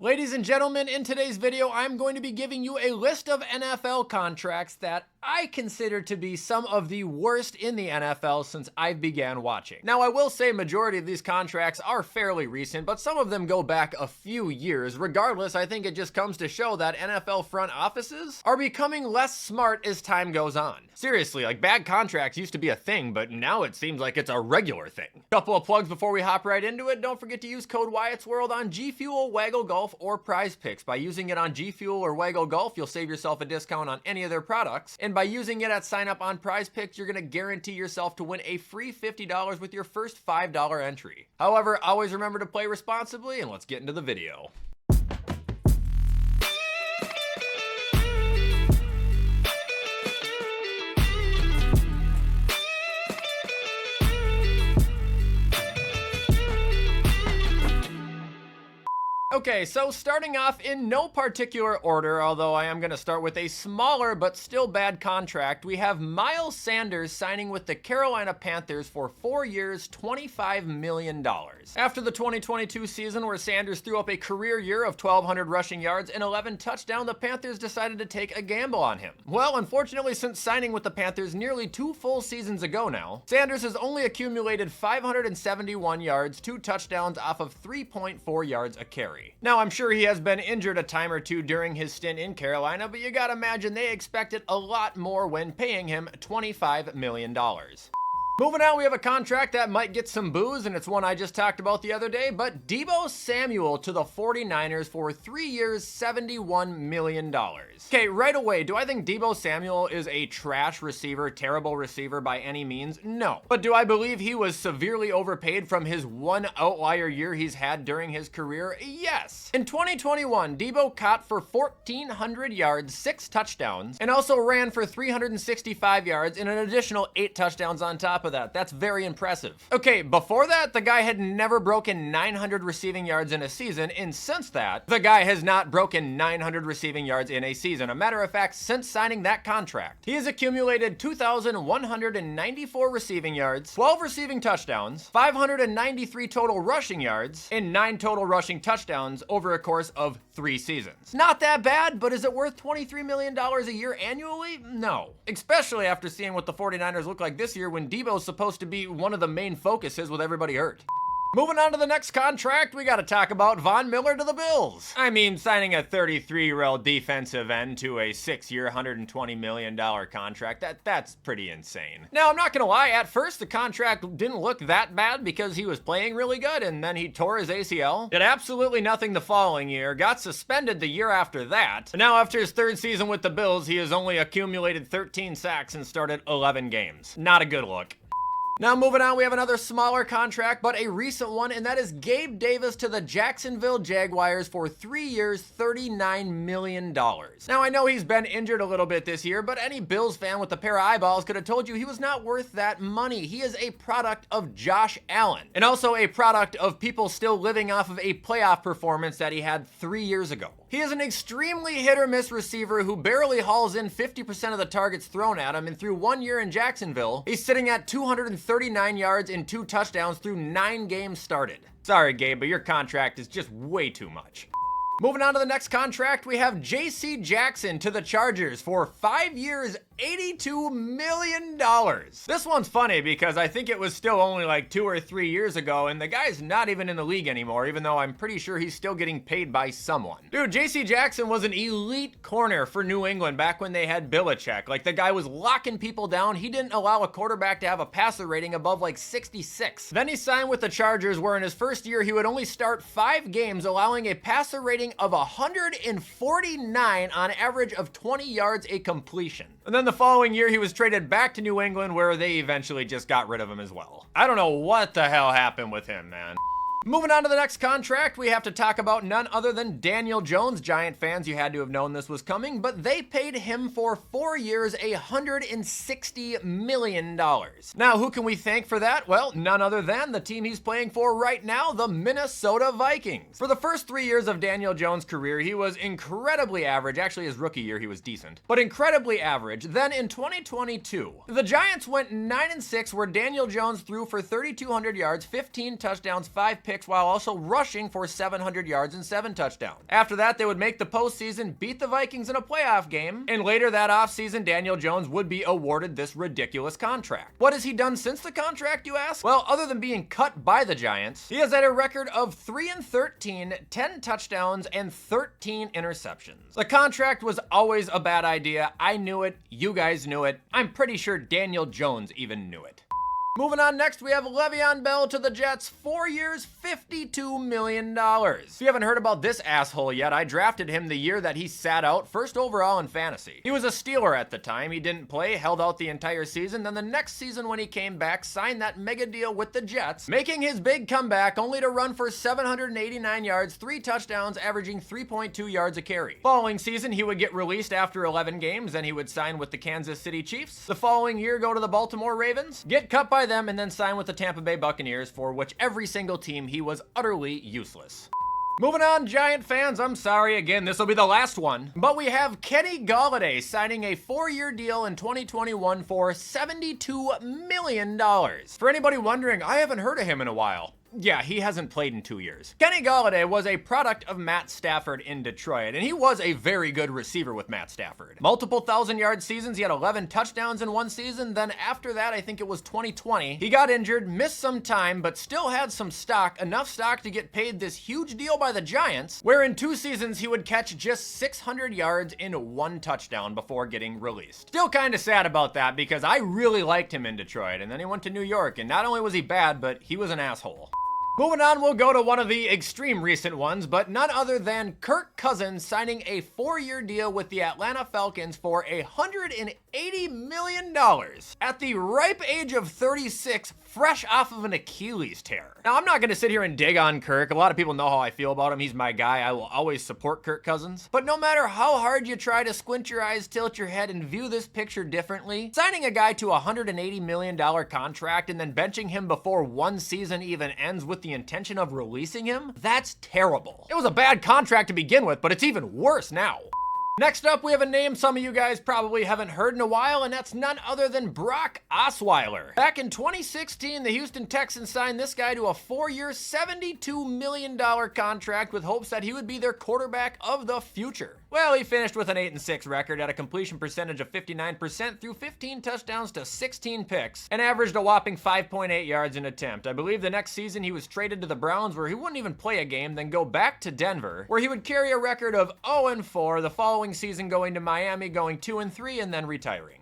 Ladies and gentlemen, in today's video, I'm going to be giving you a list of NFL contracts that I consider to be some of the worst in the NFL since I began watching. Now, I will say majority of these contracts are fairly recent, but some of them go back a few years. Regardless, I think it just comes to show that NFL front offices are becoming less smart as time goes on. Seriously, like bad contracts used to be a thing, but now it seems like it's a regular thing. Couple of plugs before we hop right into it. Don't forget to use code Wyatt's World on G Fuel, Waggle Golf, or Prize Picks. By using it on G Fuel or Waggle Golf, you'll save yourself a discount on any of their products. And by using it at sign up on Prize Picks, you're gonna guarantee yourself to win a free $50 with your first $5 entry. However, always remember to play responsibly, and let's get into the video. Okay, so starting off in no particular order, although I am going to start with a smaller but still bad contract, we have Miles Sanders signing with the Carolina Panthers for 4 years, $25 million. After the 2022 season where Sanders threw up a career year of 1,200 rushing yards and 11 touchdowns, the Panthers decided to take a gamble on him. Well, unfortunately, since signing with the Panthers nearly 2 full seasons ago now, Sanders has only accumulated 571 yards, 2 touchdowns off of 3.4 yards a carry. Now, I'm sure he has been injured a time or two during his stint in Carolina, but you gotta imagine they expected a lot more when paying him $25 million. Moving on, we have a contract that might get some boos, and it's one I just talked about the other day, but Deebo Samuel to the 49ers for 3 years, $71 million. Okay, right away, do I think Deebo Samuel is a trash receiver, terrible receiver by any means? No. But do I believe he was severely overpaid from his one outlier year he's had during his career? Yes. In 2021, Deebo caught for 1,400 yards, 6 touchdowns, and also ran for 365 yards and an additional 8 touchdowns on top of that. That's very impressive. Okay, before that, the guy had never broken 900 receiving yards in a season, and since that, the guy has not broken 900 receiving yards in a season. A matter of fact, since signing that contract, he has accumulated 2,194 receiving yards, 12 receiving touchdowns, 593 total rushing yards, and 9 total rushing touchdowns over a course of 3 seasons. Not that bad, but is it worth $23 million a year annually? No. Especially after seeing what the 49ers look like this year when Deebo's supposed to be one of the main focuses with everybody hurt. Moving on to the next contract, we gotta talk about Von Miller to the Bills. I mean, signing a 33-year-old defensive end to a 6-year, $120 million contract, that's pretty insane. Now, I'm not gonna lie, at first the contract didn't look that bad because he was playing really good, and then he tore his ACL, did absolutely nothing the following year, got suspended the year after that, and now after his 3rd season with the Bills, he has only accumulated 13 sacks and started 11 games. Not a good look. Now moving on, we have another smaller contract, but a recent one, and that is Gabe Davis to the Jacksonville Jaguars for 3 years, $39 million. Now I know he's been injured a little bit this year, but any Bills fan with a pair of eyeballs could have told you he was not worth that money. He is a product of Josh Allen, and also a product of people still living off of a playoff performance that he had 3 years ago. He is an extremely hit-or-miss receiver who barely hauls in 50% of the targets thrown at him, and through 1 year in Jacksonville, he's sitting at 239 yards and 2 touchdowns through 9 games started. Sorry, Gabe, but your contract is just way too much. Moving on to the next contract, we have J.C. Jackson to the Chargers for 5 years, $82 million. This one's funny because I think it was still only like 2 or 3 years ago, and the guy's not even in the league anymore, even though I'm pretty sure he's still getting paid by someone. Dude, J.C. Jackson was an elite corner for New England back when they had Belichick. Like, the guy was locking people down. He didn't allow a quarterback to have a passer rating above like 66. Then he signed with the Chargers, where in his first year he would only start 5 games, allowing a passer rating of 149 on average of 20 yards a completion. And then the following year, he was traded back to New England, where they eventually just got rid of him as well. I don't know what the hell happened with him, man. Moving on to the next contract, we have to talk about none other than Daniel Jones. Giant fans, you had to have known this was coming, but they paid him for 4 years, $160 million. Now, who can we thank for that? Well, none other than the team he's playing for right now, the Minnesota Vikings. For the first 3 years of Daniel Jones' career, he was incredibly average. Actually, his rookie year, he was decent, but incredibly average. Then in 2022, the Giants went 9-6, where Daniel Jones threw for 3,200 yards, 15 touchdowns, 5 picks, picks while also rushing for 700 yards and 7 touchdowns. After that, they would make the postseason, beat the Vikings in a playoff game, and later that offseason, Daniel Jones would be awarded this ridiculous contract. What has he done since the contract, you ask? Well, other than being cut by the Giants, he has had a record of 3-13, 10 touchdowns, and 13 interceptions. The contract was always a bad idea. I knew it. You guys knew it. I'm pretty sure Daniel Jones even knew it. Moving on, next we have Le'Veon Bell to the Jets, 4 years, $52 million. If you haven't heard about this asshole yet, I drafted him the year that he sat out, first overall in fantasy. He was a Steeler at the time. He didn't play, held out the entire season. Then the next season when he came back, signed that mega deal with the Jets, making his big comeback only to run for 789 yards, 3 touchdowns, averaging 3.2 yards a carry. Following season, he would get released after 11 games, then he would sign with the Kansas City Chiefs. The following year, go to the Baltimore Ravens, get cut by them, and then sign with the Tampa Bay Buccaneers, for which every single team he was utterly useless. Moving on, Giant fans, I'm sorry again, this will be the last one, but we have Kenny Golladay signing a 4-year deal in 2021 for $72 million. For anybody wondering, I haven't heard of him in a while. Yeah, he hasn't played in 2 years. Kenny Golladay was a product of Matt Stafford in Detroit, and he was a very good receiver with Matt Stafford. Multiple 1,000-yard seasons, he had 11 touchdowns in one season, then after that, I think it was 2020, he got injured, missed some time, but still had some stock, enough stock to get paid this huge deal by the Giants, where in 2 seasons he would catch just 600 yards in 1 touchdown before getting released. Still kind of sad about that, because I really liked him in Detroit, and then he went to New York, and not only was he bad, but he was an asshole. Moving on, we'll go to one of the extreme recent ones, but none other than Kirk Cousins signing a 4-year deal with the Atlanta Falcons for $180 million at the ripe age of 36, fresh off of an Achilles tear. Now, I'm not going to sit here and dig on Kirk. A lot of people know how I feel about him. He's my guy. I will always support Kirk Cousins. But no matter how hard you try to squint your eyes, tilt your head, and view this picture differently, signing a guy to a $180 million contract and then benching him before 1 season even ends with the intention of releasing him, that's terrible. It was a bad contract to begin with, but it's even worse now. Next up, we have a name some of you guys probably haven't heard in a while, and that's none other than Brock Osweiler. Back in 2016, the Houston Texans signed this guy to a 4-year, $72 million contract with hopes that he would be their quarterback of the future. Well, he finished with an 8-6 record at a completion percentage of 59% through 15 touchdowns to 16 picks and averaged a whopping 5.8 yards an attempt. I believe the next season he was traded to the Browns, where he wouldn't even play a game, then go back to Denver, where he would carry a record of 0-4, the following season going to Miami, going 2-3, and then retiring.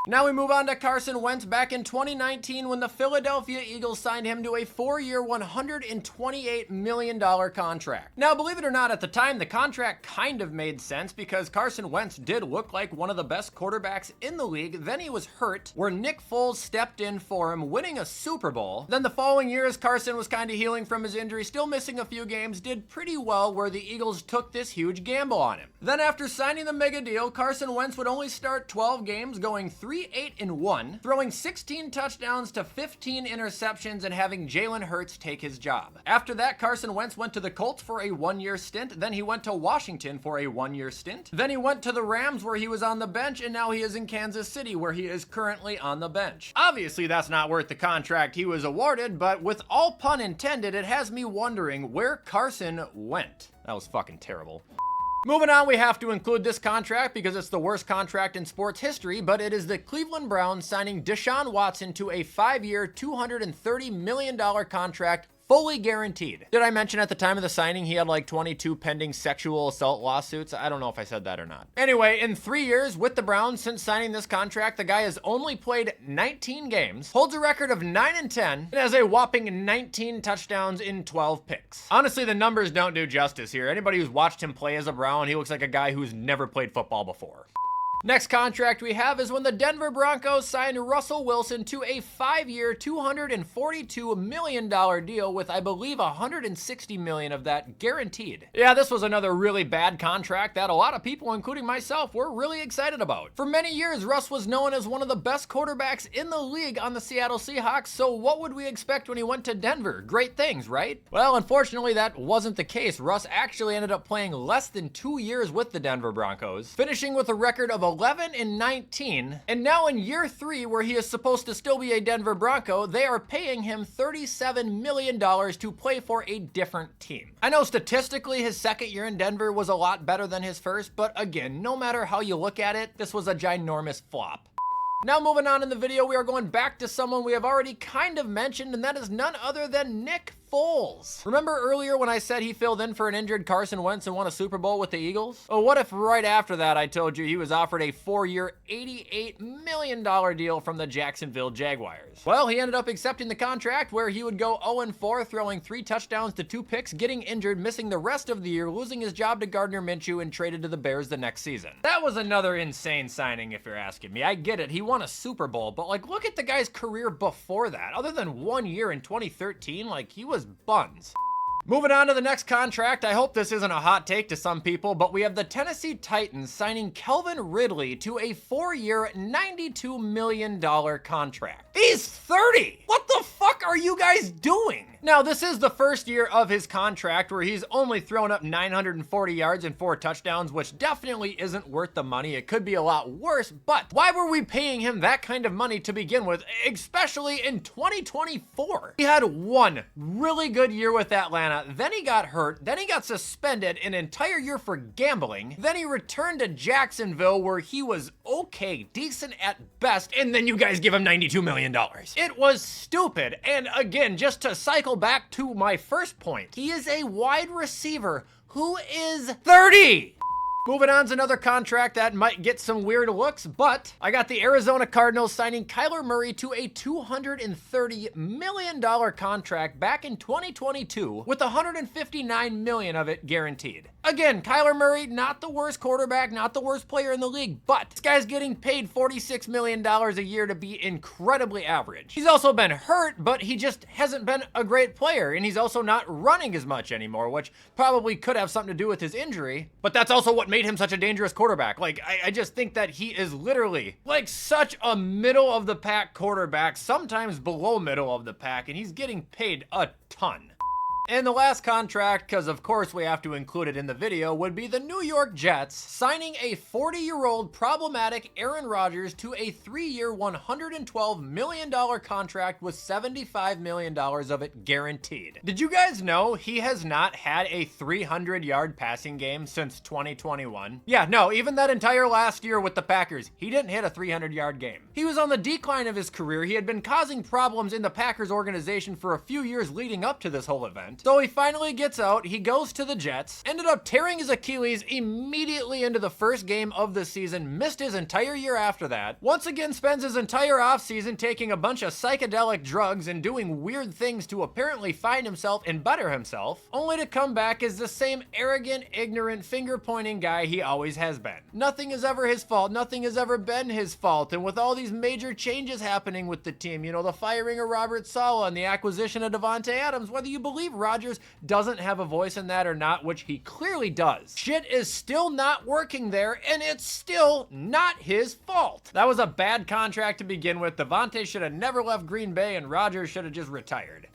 Now we move on to Carson Wentz back in 2019 when the Philadelphia Eagles signed him to a 4-year, $128 million contract. Now, believe it or not, at the time, the contract kind of made sense because Carson Wentz did look like one of the best quarterbacks in the league. Then he was hurt, where Nick Foles stepped in for him, winning a Super Bowl. Then the following year, as Carson was kind of healing from his injury, still missing a few games, did pretty well, where the Eagles took this huge gamble on him. Then after signing the mega deal, Carson Wentz would only start 12 games, going 3-8-1, throwing 16 touchdowns to 15 interceptions and having Jalen Hurts take his job. After that, Carson Wentz went to the Colts for a 1-year stint, then he went to Washington for a 1-year stint, then he went to the Rams where he was on the bench, and now he is in Kansas City where he is currently on the bench. Obviously, that's not worth the contract he was awarded, but with all pun intended, it has me wondering where Carson went. That was fucking terrible. Moving on, we have to include this contract because it's the worst contract in sports history, but it is the Cleveland Browns signing Deshaun Watson to a 5-year, $230 million contract, fully guaranteed. Did I mention at the time of the signing he had like 22 pending sexual assault lawsuits? I don't know if I said that or not. Anyway, in 3 years with the Browns since signing this contract, the guy has only played 19 games, holds a record of 9-10, and has a whopping 19 touchdowns in 12 picks. Honestly, the numbers don't do justice here. Anybody who's watched him play as a Brown, he looks like a guy who's never played football before. Next contract we have is when the Denver Broncos signed Russell Wilson to a 5-year, $242 million deal with, I believe, $160 million of that guaranteed. Yeah, this was another really bad contract that a lot of people, including myself, were really excited about. For many years, Russ was known as one of the best quarterbacks in the league on the Seattle Seahawks, so what would we expect when he went to Denver? Great things, right? Well, unfortunately, that wasn't the case. Russ actually ended up playing less than 2 years with the Denver Broncos, finishing with a record of 11-19, and now in year 3, where he is supposed to still be a Denver Bronco, they are paying him $37 million to play for a different team. I know statistically his second year in Denver was a lot better than his first, but again, no matter how you look at it, this was a ginormous flop. Now moving on in the video, we are going back to someone we have already kind of mentioned, and that is none other than Nick Foles. Remember earlier when I said he filled in for an injured Carson Wentz and won a Super Bowl with the Eagles? Oh, what if right after that I told you he was offered a 4-year, $88 million deal from the Jacksonville Jaguars? Well, he ended up accepting the contract where he would go 0-4, throwing 3 touchdowns to 2 picks, getting injured, missing the rest of the year, losing his job to Gardner Minshew, and traded to the Bears the next season. That was another insane signing if you're asking me. I get it, he won a Super Bowl, but like look at the guy's career before that. Other than 1 year in 2013, like he was buns. Moving on to the next contract, I hope this isn't a hot take to some people, but we have the Tennessee Titans signing Kelvin Ridley to a 4-year, $92 million contract. He's 30! What the fuck are you guys doing? Now, this is the first year of his contract where he's only thrown up 940 yards and 4 touchdowns, which definitely isn't worth the money. It could be a lot worse, but why were we paying him that kind of money to begin with, especially in 2024? He had one really good year with Atlanta, then he got hurt, then he got suspended an entire year for gambling, then he returned to Jacksonville where he was okay, decent at best, and then you guys give him $92 million. It was stupid, and again, just to cycle back to my first point, he is a wide receiver who is 30. Moving on to another contract that might get some weird looks, but I got the Arizona Cardinals signing Kyler Murray to a $230 million contract back in 2022 with $159 million of it guaranteed. Again, Kyler Murray, not the worst quarterback, not the worst player in the league, but this guy's getting paid $46 million a year to be incredibly average. He's also been hurt, but he just hasn't been a great player, and he's also not running as much anymore, which probably could have something to do with his injury, but that's also what made him such a dangerous quarterback. Like, I just think that he is literally like such a middle of the pack quarterback, sometimes below middle of the pack, and he's getting paid a ton. And the last contract, because of course we have to include it in the video, would be the New York Jets signing a 40-year-old problematic Aaron Rodgers to a 3-year, $112 million contract with $75 million of it guaranteed. Did you guys know he has not had a 300-yard passing game since 2021? Yeah, no, even that entire last year with the Packers, he didn't hit a 300-yard game. He was on the decline of his career. He had been causing problems in the Packers organization for a few years leading up to this whole event. So he finally gets out, he goes to the Jets, ended up tearing his Achilles immediately into the first game of the season, missed his entire year after that, once again spends his entire offseason taking a bunch of psychedelic drugs and doing weird things to apparently find himself and better himself, only to come back as the same arrogant, ignorant, finger-pointing guy he always has been. Nothing is ever his fault, nothing has ever been his fault, and with all these major changes happening with the team, you know, the firing of Robert Saleh and the acquisition of Davante Adams, whether you believe Rodgers doesn't have a voice in that or not, which he clearly does, shit is still not working there, and it's still not his fault. That was a bad contract to begin with. Davante should have never left Green Bay, and Rodgers should have just retired.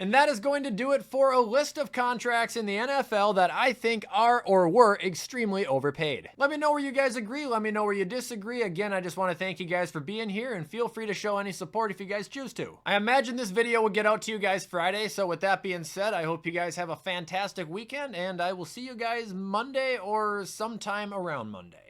And that is going to do it for a list of contracts in the NFL that I think are or were extremely overpaid. Let me know where you guys agree. Let me know where you disagree. Again, I just want to thank you guys for being here, and feel free to show any support if you guys choose to. I imagine this video will get out to you guys Friday, so with that being said, I hope you guys have a fantastic weekend, and I will see you guys Monday or sometime around Monday.